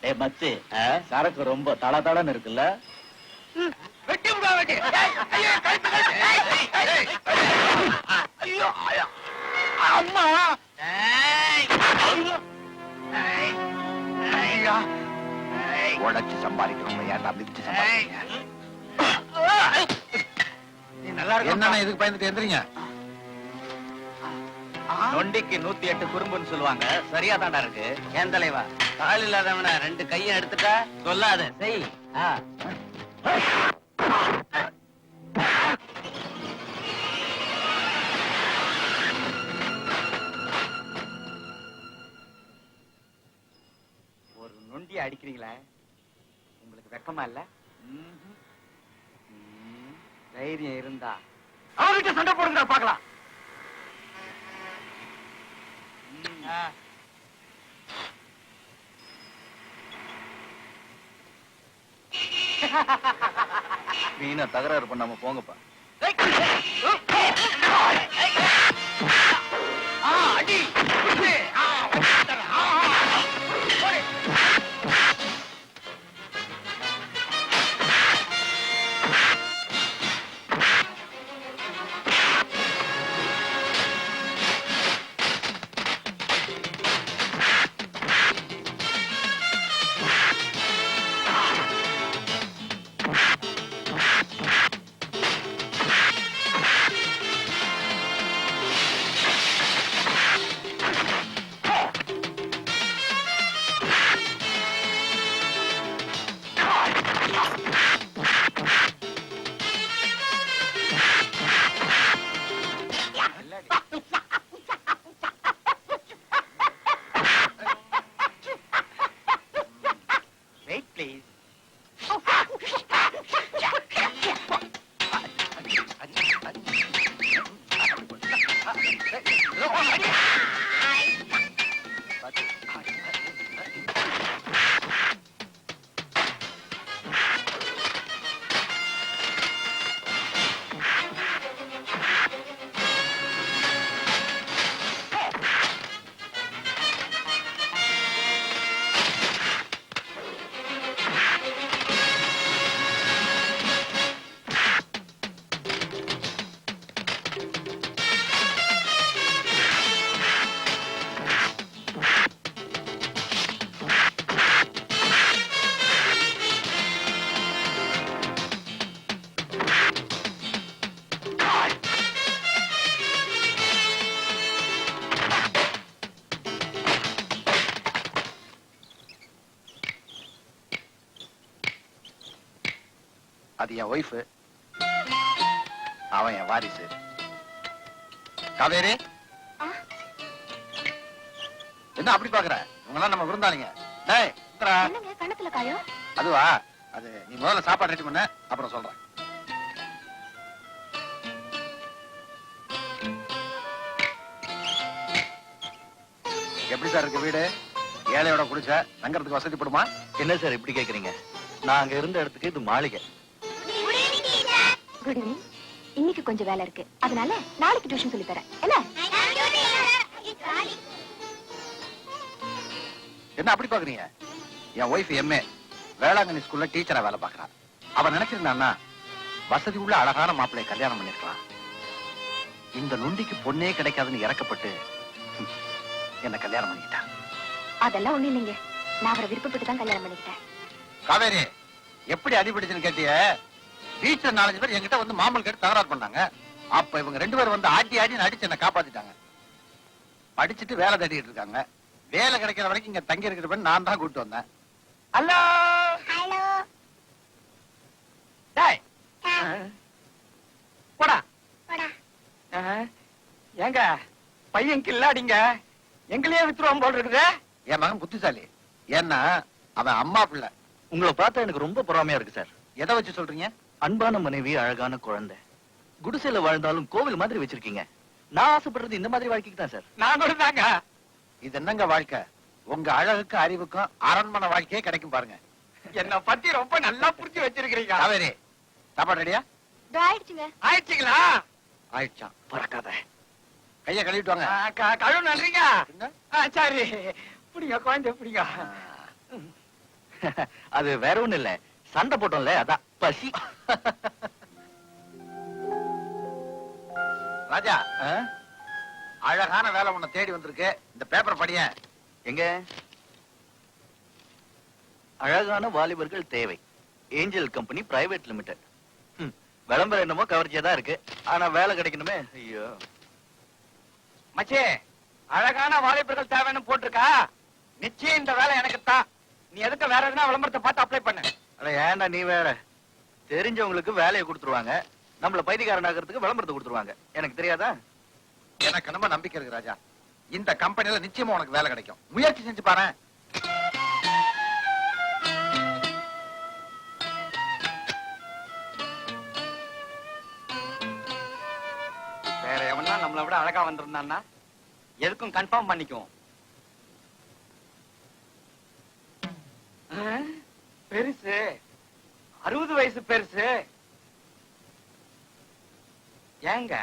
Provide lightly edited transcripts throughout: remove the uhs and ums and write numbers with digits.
ஏ மச்சி, சரக்கு ரொம்ப தளதளன்னு இருக்குல்ல? வெட்டி விடா வெட்டி. ஐயோ கழுத்து ஐயோ அம்மா. உடச்சு சம்பாதிக்கிறோம். ஏன்டா மிதிச்சு சம்பாதிக்கிறீங்க? நீ நல்லா இருக்க. என்னன்னா இதுக்கு பயந்துட்டு எந்திரிங்க. நொண்டிக்கு 108 குறும்புன்னு சொல்லுவாங்க. சரியா தாண்டா இருக்கு. ஏன் தலைவா, கால் இல்லாதவன 2 கையும் எடுத்துட்டா சொல்லாத செய். ஒரு நொண்டிய அடிக்கிறீங்களா? உங்களுக்கு வெக்கமா இல்ல? தைரியம் இருந்தா அவர்கிட்ட சண்டை போடுங்க பாக்கலாம். வீணா தகராறு பண்ணாம போங்கப்பா. அடி அது என் ஒய்ஃப், அவன் என் வாரிசு. காவேரி, என்ன அப்படி பாக்குற? இவங்கெல்லாம் நம்ம விருந்தாளிங்க. டேய் கணத்துல காயம். அதுவா, அது நீ முதல்ல சாப்பாடு ரெடி பண்ண, அப்புறம் சொல்றேன். எப்படி சார் இருக்கு வீடு? ஏழையோட குடிச்ச தங்கறதுக்கு வசதிப்படுமா? என்ன சார் இப்படி கேக்குறீங்க? நான் அங்க இருந்த இடத்துக்கு இது மாளிகை. Good evening. இன்னைக்கு கொஞ்சம் வேலை இருக்கு, அதனால நாளைக்கு டியூஷன் சொல்லி தரேன். என்ன அப்படி பாக்குறீங்க? என் ஒய்ஃப் எம்ஏ வேளாங்கண்ணி ஸ்கூல்ல டீச்சரா வேலை பாக்குறான். அவன் நினைச்சிருந்தான்னா வசதி உள்ள அழகான மாப்பிள்ளை கல்யாணம் பண்ணிருக்கலாம். இந்த நொண்டிக்கு பொண்ணே கிடைக்காதுன்னு இறக்கப்பட்டு என்ன கல்யாணம் பண்ணிக்கிட்டான். அதெல்லாம் ஒண்ணு இல்லைங்க, நான் அவரை விருப்பப்பட்டு தான் கல்யாணம் பண்ணிக்கிட்டேன். காவேரி, எப்படி அடிபடுச்சுன்னு கேட்டிய? வீட்டுல 4 பேர் என்கிட்ட வந்து மாமல் கேட்டு தகராறு பண்ணாங்க. அப்ப இவங்க 2 பேரும் வந்து ஆட்டி ஆட்டி அடிச்சு என்ன காப்பாத்திட்டாங்க. படிச்சுட்டு வேலை தேடிட்டு இருக்காங்க. வேலை கிடைக்கிற வரைக்கும் இங்க தங்கி இருக்கிற பெண் நான் தான் கூட்டு வந்தேன். Hello hello. டேய் போடா போடா. ஏங்க பையன் கில்லாடிங்க எங்களையே வித்துருவான் போல் இருக்குது. என் மகன் புத்திசாலி. ஏன்னா அவன் அம்மா பிள்ளை. உங்களை பார்த்தா எனக்கு ரொம்ப பொறாமையா இருக்கு சார். எதை வச்சு சொல்றீங்க? அன்பான மனைவி, அழகான குழந்தை, குடிசையில வாழ்ந்தாலும் கோவில் மாதிரி வச்சிருக்கீங்க. நான் ஆசைப்படுறது இந்த மாதிரி வாழ்க்கைக்கு தான் சார். நான் கூட தாங்க. இது என்னங்க வாழ்க்கை? உங்க அழகுக்கு அறிவுக்கும் அரண்மனை வாழ்க்கையே கிடைக்கும் பாருங்க. என்ன பத்தி ரொம்ப நல்லா புரிஞ்சு வச்சிருக்கீங்க. காவேரி, சாப்பாடு ரெடியா? ஆயிடுச்சுங்க. ஆயிடுச்சுங்களா? ஆயிடுச்சான். பறக்காத. கையை கழுவிட்டு வாங்க. கழுவு நன்றீங்க. சரி, பிடிங்க குழந்தை பிடிங்க. அது வேற ஒண்ணும் இல்ல, சண்டை போட்டோம்ல அதான் பசி. ராஜா, ஆ? அழகான வேலை உன்னை தேடி வந்திருக்கு. இந்த பேப்பர் படிய. எங்க? அழகான வாலிபர்கள் தேவை, ஏஞ்சல் கம்பெனி பிரைவேட் லிமிடெட். விளம்பரம் என்னமோ கவர்ச்சியா தான் இருக்கு, ஆனா வேலை கிடைக்கணுமே. ஐயோ மச்சி, அழகான வாலிபர்கள் தேவைன்னு போட்டிருக்கா. நிச்சயம் இந்த வேலை எனக்கு தான். நீ எதுக்கு வேற எதுனா விளம்பரத்தை பார்த்து அப்ளை பண்ணு. அட ஏன்டா நீ வேற, தெரிஞ்சவங்களுக்கு வேலையை கொடுத்துருவாங்க, நம்மள பைத்தியக்காரன் ஆகிறதுக்கு விளம்பரத்தை கொடுத்துருவாங்க. எனக்கு தெரியாதா? எனக்கு ரொம்ப நம்பிக்கை இருக்கு ராஜா. இந்த கம்பெனில நிச்சயமா உனக்கு வேலை கிடைக்கும். முயற்சி செஞ்சு பாரு. வேற எவனா நம்மளை விட அழகா வந்திருந்தான்னா எதுக்கும் கன்ஃபார்ம் பண்ணிக்குவோம். பெருசு 60 வயசு பெருசு. ஏங்க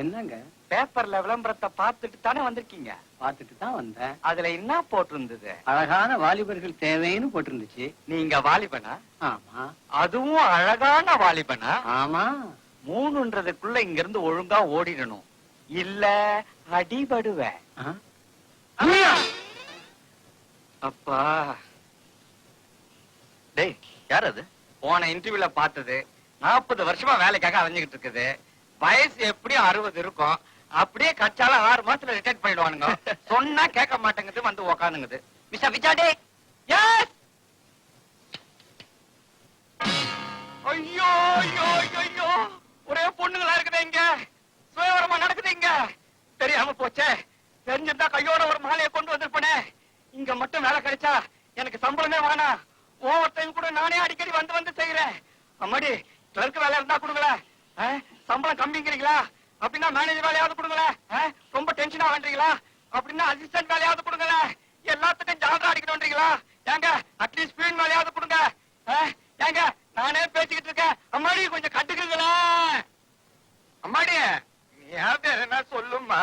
என்னங்க? பேப்பர்ல விளம்பரத்தை பார்த்துட்டு தானே வந்திருக்கீங்க? பார்த்துட்டு தான் வந்தேன். அதுல என்ன போட்டிருந்தது? அழகான வாலிபர்கள் தேவைன்னு போட்டிருந்துச்சு. நீங்க வாலிபனா? ஆமா. அதுவும் அழகான வாலிபனா? ஆமா. 3ன்றதுக்குள்ள இங்க இருந்து ஒழுங்கா ஓடிடணும், இல்ல அடிபடுவேன். ஆ? அப்பா, டேய் யார் அது? போன இன்டர்வியூல பார்த்தது. 40 வருஷமா வேலைக்காக அலைஞ்சுகிட்டு இருக்குது. வயசு எப்படியும் 60 இருக்கும். அப்படியே கச்சால 6 மாசத்துல ரிட்டையர் பண்ணிடுவானுங்க. சொன்னா கேட்க மாட்டேங்குது, வந்து உக்காந்துங்குது. மிஸ்டர் விசாடே. எஸ். ஐயோ ஐயோ ஐயோ, ஒரே பொண்ணுங்களா இருக்குது இங்க. சுயவரமா நடக்குது இங்க. தெரியாம போச்சே. தெரிஞ்சிருந்தா கையோட ஒரு மாலையை கொண்டு வந்திருப்பனே. இங்க மட்டும் வேலை கிடைச்சா எனக்கு சம்பளமே வேணாம். ஓவர் டைம் கூட நானே அடிக்கடி வந்து வந்து செய்யறேன். அம்மாடி, கிளர்க் வேலை இருந்தா கொடுங்களேன். சம்பளம் கம்மிங்கிறீங்களா? அப்படின்னா மேனேஜர் வேலையாவது கொடுங்களேன். ரொம்ப டென்ஷனா பண்றீங்களா? அப்படின்னா அசிஸ்டன்ட் வேலையாவது கொடுங்களேன். எல்லாத்துக்கும் ஜாலரா அடிக்கணும்ன்றீங்களா? ஏங்க அட்லீஸ்ட் ஸ்பீன் வேலையாவது கொடுங்க. ஏங்க நானே பேசிக்கிட்டு இருக்கேன். அம்மாடி கொஞ்சம் கட்டுக்குங்களேன். அம்மாடி, நீ யாரு என்ன சொல்லுமா?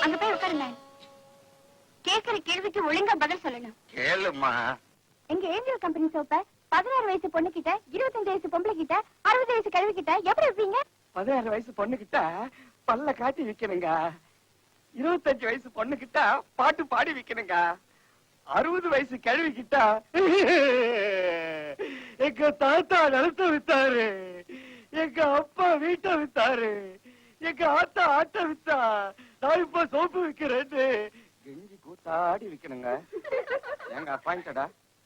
அங்க போய் உட்காருங்க. கேட்கிற கேள்விக்கு ஒழுங்கா பதில் சொல்லணும். கேளுமா. எங்க ஏஞ்சல் கம்பெனி சோப்ப 16 வயசு பொண்ணு கிட்ட, 25 வயசு பொம்பளை கிட்ட, 60 வயசு கழுவி கிட்ட எப்படி வைப்பீங்க? 16 வயசு பொண்ணு கிட்ட பல்ல காட்டி விக்கணுங்க. 25 வயசு பொண்ணு கிட்ட பாட்டு பாடி விக்கணுங்க. 60 வயசு கிழவி கிட்ட எங்க தாத்தா நிலத்தை வித்தாரு, எங்க அப்பா வீட்டை வித்தாரு, எங்க ஆத்தா ஆட்டை வித்தா, நான் இப்ப சோப்பு விக்கிறேன்னு கெஞ்சி கூத்தாடி விக்கணுங்க. எங்க அப்பாயிண்டடா?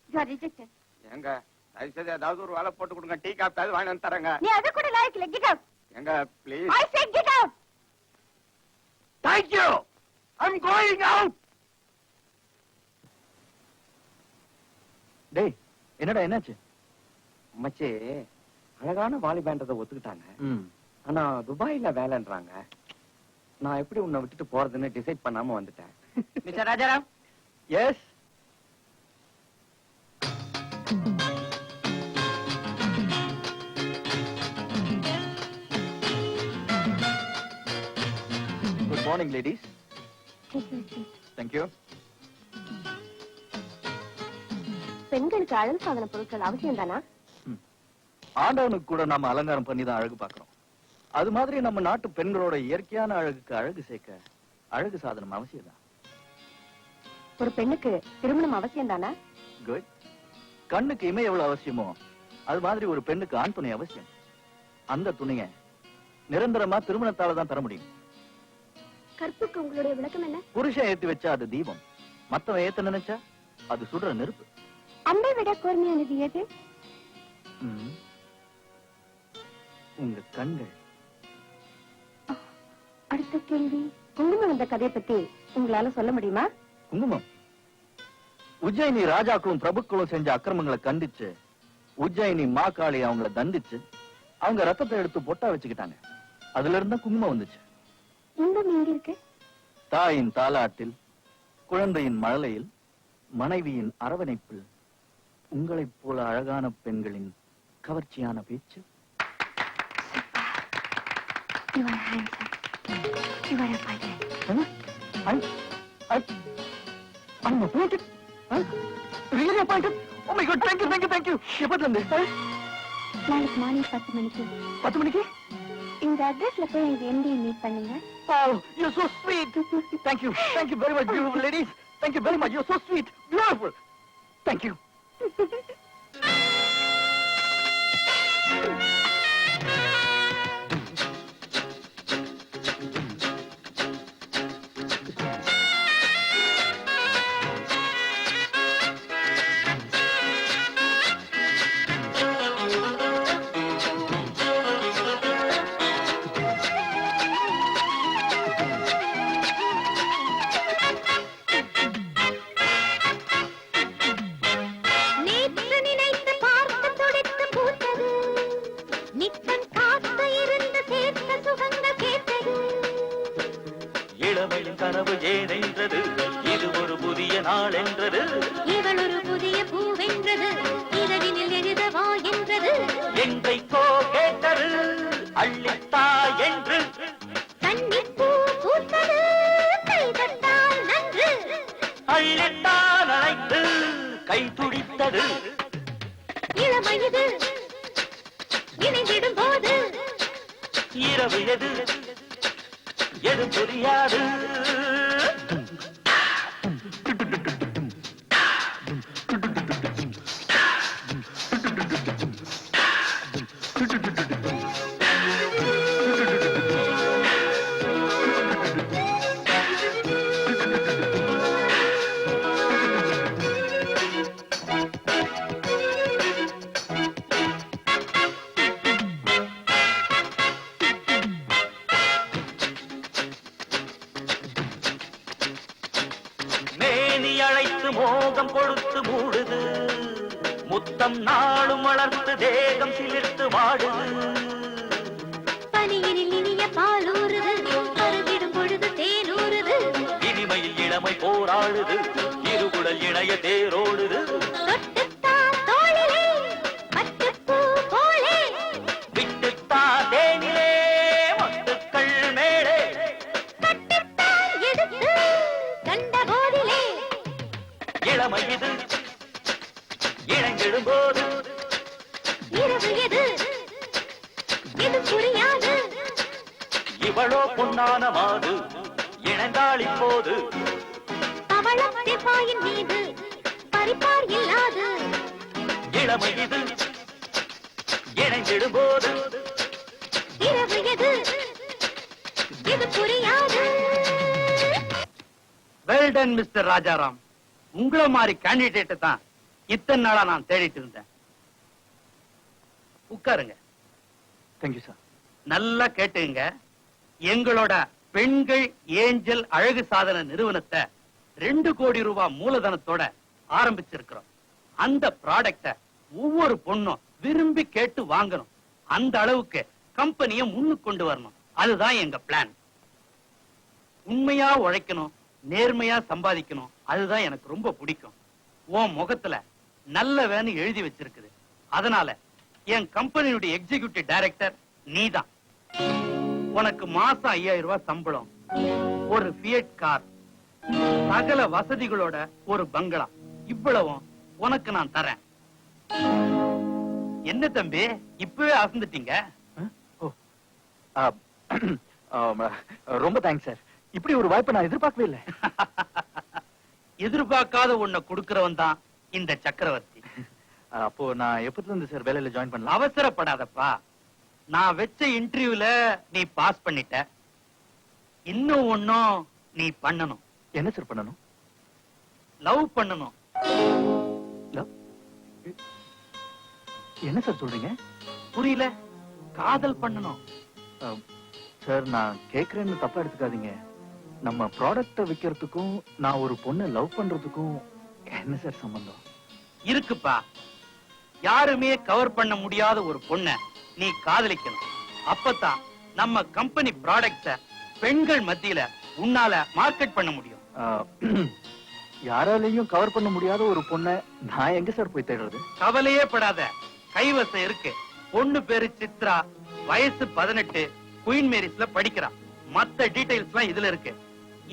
You are rejected. எங்க தயவுசெய்து ஏதாவது ஒரு வேலை போட்டு கொடுங்க. டீ காப்பியாவது வாங்கி வந்து தரேங்க. நீ அது கூட லாய்க்கு இல்ல. Get out. எங்க please. I said get out. Thank you. I'm going out. டேய் என்னடா என்னாச்சு? மச்சி, அழகான வாலிபேன்றதை ஒத்துக்கிட்டாங்க. ம். ஆனா துபாயில வேலைன்றாங்க. நான் எப்படி உன்னை விட்டுட்டு போறதுன்னு டிசைட் பண்ணாம வந்துட்டேன். Mister Rajaram. Yes. Good morning ladies. Thank you. பெண்களுக்கு அழகு சாதன பொருட்கள் அவசியம் தானா? ஆண்டவனுக்கு கூட நாம அலங்காரம் பண்ணி தான் அழகு பார்க்கிறோம். அது மாதிரி நம்ம நாட்டு பெண்களோட இயற்கையான அழகுக்கு அழகு சேர்க்க அழகு சாதனம் அவசியம் தான். ஒரு பெண்ணுக்கு திருமணம் அவசியம் தானா? குட். கண்ணுக்கு இமை எவ்வளவு அவசியமோ அது மாதிரி ஒரு பெண்ணுக்கு ஆண் துணை அவசியம். அந்த துணைய நிரந்தரமா திருமணத்தால தான் தர முடியும். கற்புக்கு உங்களுடைய விளக்கம் என்ன? புருஷன் ஏத்தி வச்சா அது தீபம், மத்தவன் ஏத்த நினைச்சா அது சுடுற நெருப்பு. அன்பை விட கூர்மையானது எது? ம். உங்க கண்கள். அடுத்த கேள்வி, குங்குமம் வந்த கதையை பத்தி உங்களால சொல்ல முடியுமா? குங்குமம் உஜ்ஜயினி ராஜாக்களும் பிரபுக்களும் செஞ்ச அக்கிரமங்களை கண்டிச்சு உஜ்ஜயினி மாகாளி அவங்கள தண்டிச்சு அவங்க ரத்தத்தை எடுத்து பொட்டா வச்சுக்கிட்டாங்க. அதுல இருந்தா குங்குமம் வந்துச்சு. இன்பம் எங்க இருக்கு? தாயின் தாலாட்டில், குழந்தையின் மழலையில், மனைவியின் அரவணைப்பில், உங்களைப் போல அழகான பெண்களின் கவர்ச்சியான பேச்சு. You are handsome. You are appointed. I'm appointed. Really appointed? Oh my God, thank you. எப்பத்துல இருந்து? நாளைக்கு மார்னிங் 10 மணிக்கு 10 மணிக்கு? இந்த அட்ரஸ்ல போய் எங்க எம்டி மீட் பண்ணுங்க. Oh, you're so sweet. Thank you very much, beautiful ladies. Thank you very much. You're so sweet, beautiful. Thank you. நேற்று நினைத்து பார்த்து துடித்து பூத்தது, நித்தம் காத்து இருந்து சேர்த்த சுகங்கள் கேட்டது. இளமையின் கனவு ஏதென்றது, இது ஒரு புதிய நாள் என்றது. இவள் ஒரு புதிய பூவென்றது, இரவினில் எழுதவா என்றது. எங்கைக்கோ கேட்டது, அள்ளித்தா என்று. கன்னிப்பூ பூத்தது, கைதட்டால் நன்று. அள்ளித்தா நனைத்து கை துடித்தது. இளமையது இணைந்திடும் போது இரவு எது எது புரியாது. மேனி அழைத்து மோகம் கொடுத்து மூடுது, முத்தம் நாளும் வளர்த்து தேகம் சிலிர்த்து வாடுது. பனியினில் இனிய பாலூறுது, பருகிடும் பொழுது தேனூறுது. இனிமையில் இளமை போராடுது, இருகுடல் இணைய தேரோடுது. தொட்டுத்தான் தோளிலே, பட்டுப்பூ போலே. விட்டுத்தா தேனிலே மத்துக்கள் மேலே. கட்டுத்தான் எடுத்து கண்ட போதிலே. இளமை இது இணைந்திடும் போது. இரவு எது இது புரியாது. இவளோ பொன்னான மாது இணைந்தாள் இப்போது. பவளத்தின் பாயின் மீது பறிப்பார் இல்லாது. இளமை இது இணைந்திடும் போது. இரவு எது இது புரியாது. Well done mister Rajaram. உங்கள மாதிரி கேண்டிடேட் தான் இத்தனை நாளா நான் தேடிட்டு இருந்தேன். உட்காருங்க. Thank you sir. நல்லா கேட்டுங்க. எங்களோட பெண்கள் ஏஞ்சல் அழகு சாதன நிறுவனத்தை 2 கோடி ரூபாய் மூலதனத்தோட ஆரம்பிச்சிருக்கிறோம். அந்த ப்ராடக்ட ஒவ்வொரு பொண்ணும் விரும்பி கேட்டு வாங்கணும். அந்த அளவுக்கு கம்பெனியை முன்னுக்கு கொண்டு வரணும். அதுதான் எங்க பிளான். உண்மையா உழைக்கணும், நேர்மையா சம்பாதிக்கணும். அதுதான் எனக்கு ரொம்ப பிடிக்கும். உன் முகத்துல நல்ல வேன்னு எழுதி வச்சிருக்குது. அதனால என் கம்பெனியுடைய எக்ஸிகியூட்டிவ் டைரக்டர் நீதான். உனக்கு மாசம் 5000 ரூபாய் சம்பளம், ஒரு ஃபியட் கார், சகல வசதிகளோட ஒரு பங்களா, இவ்வளவும் உனக்கு நான் தரேன். என்ன தம்பி இப்பவே அசந்துட்டீங்க? ரொம்ப தேங்க்ஸ் சார். இப்படி ஒரு வாய்ப்பை நான் எதிர்பார்க்கவே இல்லை. எதிர்பார்க்காத ஒன்ன கொடுக்கிறவன் தான் இந்த சக்கரவர்த்தி. அப்போ நான் எப்பத்துல இருந்து சார் வேலையில ஜாயின் பண்ணலாம்? அவசரப்படாதப்பா. நான் வச்ச இன்டர்வியூல நீ பாஸ் பண்ணிட்ட. இன்னும் ஒன்னும் நீ பண்ணணும். என்ன சார் பண்ணணும்? லவ் பண்ணணும். என்ன சார் சொல்றீங்க? புரியல? காதல் பண்ணணும். சார் நான் கேக்குறேன்னு தப்பா எடுத்துக்காதீங்க. நம்ம ப்ராடக்ட விக்கிறதுக்கும் நான் ஒரு பொண்ணை லவ் பண்றதுக்கும் என்ன சார் சம்பந்தம்? இருக்குப்பா. யாருமே கவர் பண்ண முடியாத ஒரு பொண்ண நீ காதலிக்கணும். அப்பதான் நம்ம கம்பெனி ப்ராடக்ட பெண்கள் மத்தியில உன்னால மார்க்கெட் பண்ண முடியும். யாராலையும் கவர் பண்ண முடியாத ஒரு பொண்ணை நான் எங்க சார் போய் தேடுறது? கவலையே படாத, கைவசம் இருக்கு. பொண்ணு பேரு சித்ரா, வயசு 18, குயின் மேரிஸ்ல படிக்கிறான். மத்த டீடைல்ஸ் எல்லாம் இதுல இருக்கு.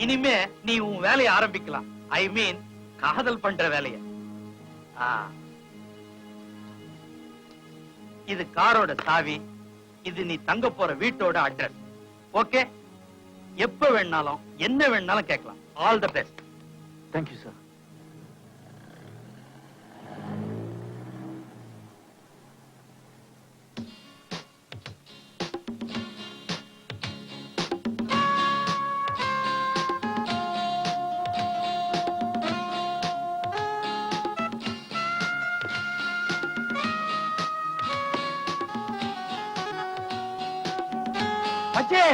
இனிமே நீ உன் வேலையை ஆரம்பிக்கலாம். ஐ மீன் காதல் பண்ற வேலைய. இது காரோட சாவி, இது நீ தங்க போற வீட்டோட அட்ரஸ். ஓகே, எப்ப வேணாலும் என்ன வேணாலும் கேட்கலாம். All the best. Thank you sir. மச்சே,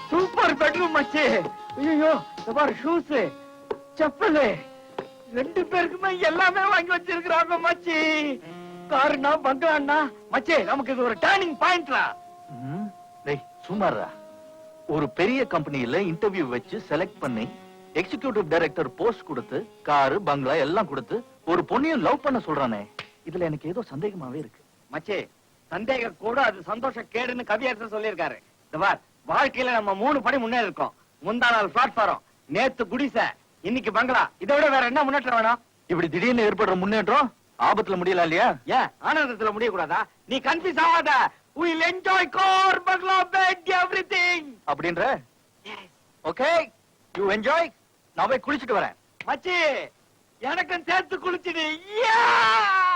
சூப்பர் பெட்ரூம் மச்சே. ஐயோ, இந்த பாரு ஷூஸ், செப்பல், ரெண்டு பேருக்குமே எல்லாமே வாங்கி வச்சிருக்காங்க மச்சி. காருனா பங்களான்னா மச்சே, நமக்கு இது ஒரு டர்னிங் பாயிண்ட்ரா. டேய் சுமாரா, ஒரு பெரிய கம்பெனில இன்டர்வியூ வச்சு செலக்ட் பண்ணி எக்ஸிகியூட்டிவ் டைரக்டர் போஸ்ட் கொடுத்து காரு பங்களா எல்லாம் கொடுத்து ஒரு பொண்ணையும் லவ் பண்ண சொல்றானே, இதுல எனக்கு ஏதோ சந்தேகமாவே இருக்கு. மச்சே, சந்தேகம் கூட அது சந்தோஷ கேடுன்னு கவியரசர் சொல்லியிருக்காரு. இந்த பார், வாழ்க்கையில நம்ம 3 படி முன்னேறி இருக்கோம். முந்தா நாள் பிளாட்ஃபாரம், நேத்து குடிசை, இன்னைக்கு பங்களா. இதை விட வேற என்ன முன்னேற்றம் வேணும்? இப்படி திடீர்னு ஏற்படுற முன்னேற்றம் ஆபத்துல முடியல இல்லையா? ஏன் ஆனந்தத்துல முடியக்கூடாதா? நீ கன்ஃபியூஸ் ஆகாத. We'll enjoy car, bungalow, bed, everything. அப்படின்ற? Okay, you enjoy. நான் போய் குளிச்சிட்டு வரேன். மச்சி, எனக்கும் சேர்த்து குளிச்சுடு. Yeah!